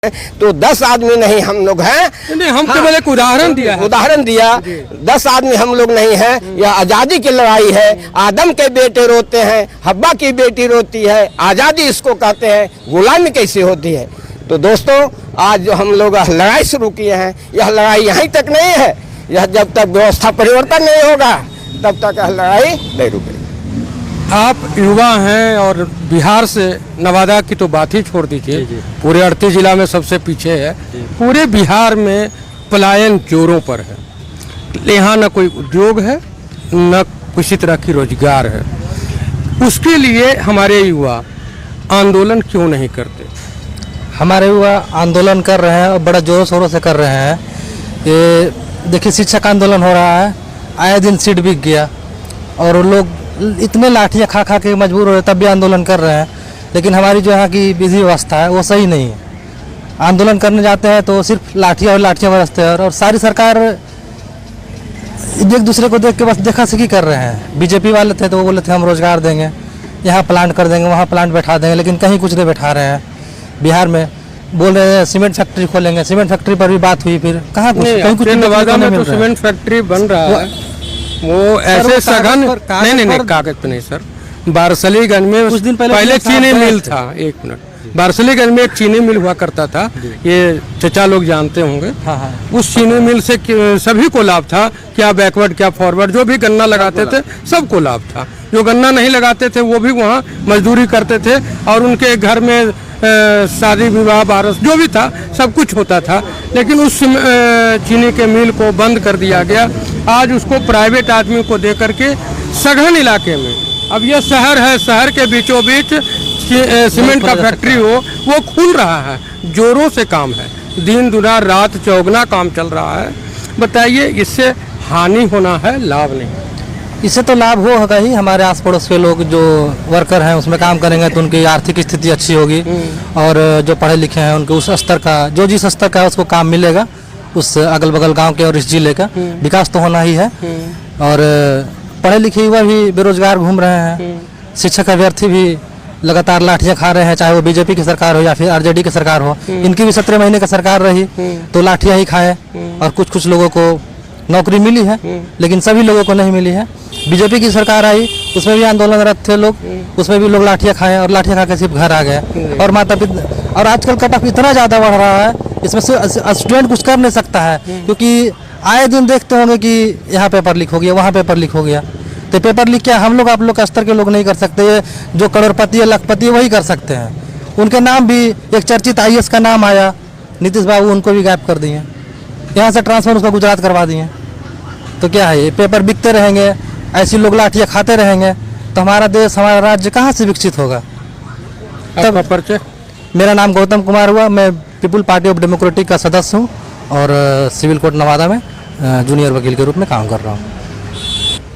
तो 10 आदमी नहीं हम लोग हैं। नहीं, हम केवल एक उदाहरण दिया 10 आदमी हम लोग नहीं हैं। यह आज़ादी की लड़ाई है। आदम के बेटे रोते हैं, हब्बा की बेटी रोती है। आज़ादी इसको कहते हैं, गुलामी कैसे होती है। तो दोस्तों, आज जो हम लोग लड़ाई शुरू किए हैं, यह लड़ाई यहीं तक नहीं है। यह जब तक व्यवस्था परिवर्तन नहीं होगा तब तक यह लड़ाई नहीं रुकेगी। आप युवा हैं और बिहार से नवादा की तो बात ही छोड़ दीजिए, पूरे 38 जिला में सबसे पीछे है। पूरे बिहार में पलायन जोरों पर है। यहाँ न कोई उद्योग है, न किसी तरह की रोजगार है। उसके लिए हमारे युवा आंदोलन क्यों नहीं करते? हमारे युवा आंदोलन कर रहे हैं और बड़ा जोरों शोरों से कर रहे हैं। ये देखिए, शिक्षक आंदोलन हो रहा है, आए दिन सीट बिक गया और लोग इतने लाठियाँ खा खा के मजबूर हो रहे, तब भी आंदोलन कर रहे हैं। लेकिन हमारी जो यहाँ की विधि व्यवस्था है वो सही नहीं है। आंदोलन करने जाते हैं तो सिर्फ लाठियाँ और लाठियाँ बरसते हैं और सारी सरकार एक दूसरे को देख के बस देखा सिखी कर रहे हैं। बीजेपी वाले थे तो वो बोले थे हम रोजगार देंगे, यहाँ प्लांट कर देंगे, वहाँ प्लांट बैठा देंगे, लेकिन कहीं कुछ नहीं बैठा रहे हैं। बिहार में बोल रहे हैं सीमेंट फैक्ट्री खोलेंगे, सीमेंट फैक्ट्री पर भी बात हुई, फिर कहाँ कुछ कहीं कुछ नवादा में तो सीमेंट फैक्ट्री बन रहा है। वो ऐसे सघन नहीं कागज पे नहीं सर। बारसलीगंज में कुछ दिन पहले चीनी मिल था। एक मिनट, बारसलीगंज में एक चीनी मिल हुआ करता था, ये चचा लोग जानते होंगे। उस चीनी मिल से सभी को लाभ था, क्या बैकवर्ड क्या फॉरवर्ड, जो भी गन्ना लगाते थे सबको लाभ था। जो गन्ना नहीं लगाते थे वो भी वहाँ मजदूरी करते थे और उनके घर में शादी विवाह बारस जो भी था सब कुछ होता था। लेकिन उस चीनी के मिल को बंद कर दिया गया। आज उसको प्राइवेट आदमी को दे करके सघन इलाके में, अब यह शहर है, शहर के बीचों बीच सीमेंट का फैक्ट्री हो, वो खुल रहा है। जोरों से काम है, दिन दुना रात चौगुना काम चल रहा है। बताइए, इससे हानि होना है, लाभ नहीं? इससे तो लाभ होगा ही। हमारे आस पड़ोस के लोग जो वर्कर हैं उसमें काम करेंगे तो उनकी आर्थिक स्थिति अच्छी होगी और जो पढ़े लिखे हैं उनके उस स्तर का, जो जिस स्तर का है उसको काम मिलेगा। उस अगल बगल गांव के और इस जिले का विकास तो होना ही है। और पढ़े लिखे युवा भी बेरोजगार घूम रहे हैं। शिक्षक अभ्यर्थी भी लगातार लाठियाँ खा रहे हैं, चाहे वो बीजेपी की सरकार हो या फिर आरजेडी की सरकार हो। इनकी भी 17 महीने का सरकार रही तो लाठियाँ ही खाए और कुछ लोगों को नौकरी मिली है, लेकिन सभी लोगों को नहीं मिली है। बीजेपी की सरकार आई, उसमें भी आंदोलनरत थे लोग, उसमें भी लोग लाठियाँ खाए और लाठियाँ खा के सिर्फ घर आ गए। और माता पिता, और आजकल कट ऑफ इतना ज़्यादा बढ़ रहा है, इसमें से स्टूडेंट कुछ कर नहीं सकता है, क्योंकि आए दिन देखते होंगे कि यहाँ पेपर लीक हो गया, वहाँ पेपर लीक हो गया। तो पेपर लीक क्या हम लोग आप लोग का स्तर के लोग नहीं कर सकते, जो करोड़पति है लखपति है वही कर सकते हैं। उनके नाम भी, एक चर्चित IAS का नाम आया नीतीश बाबू, उनको भी गायब कर दिए, यहाँ से ट्रांसफर उसका गुजरात करवा दिए। तो क्या है, ये पेपर बिकते रहेंगे, ऐसी लोग लाठियाँ खाते रहेंगे तो हमारा देश, हमारा राज्य कहाँ से विकसित होगा? तब परिचय, मेरा नाम गौतम कुमार हुआ, मैं पीपुल पार्टी ऑफ डेमोक्रेटिक का सदस्य हूँ और सिविल कोर्ट नवादा में जूनियर वकील के रूप में काम कर रहा हूँ।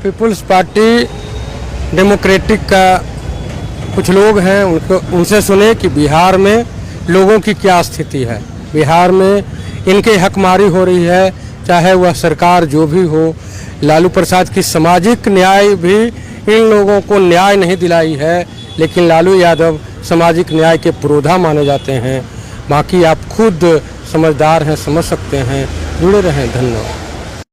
पीपुल्स पार्टी डेमोक्रेटिक का कुछ लोग हैं, उनसे सुने कि बिहार में लोगों की क्या स्थिति है। बिहार में इनके हकमारी हो रही है, चाहे वह सरकार जो भी हो। लालू प्रसाद की सामाजिक न्याय भी इन लोगों को न्याय नहीं दिलाई है, लेकिन लालू यादव सामाजिक न्याय के पुरोधा माने जाते हैं। बाकी आप खुद समझदार हैं, समझ सकते हैं। जुड़े रहें, धन्यवाद।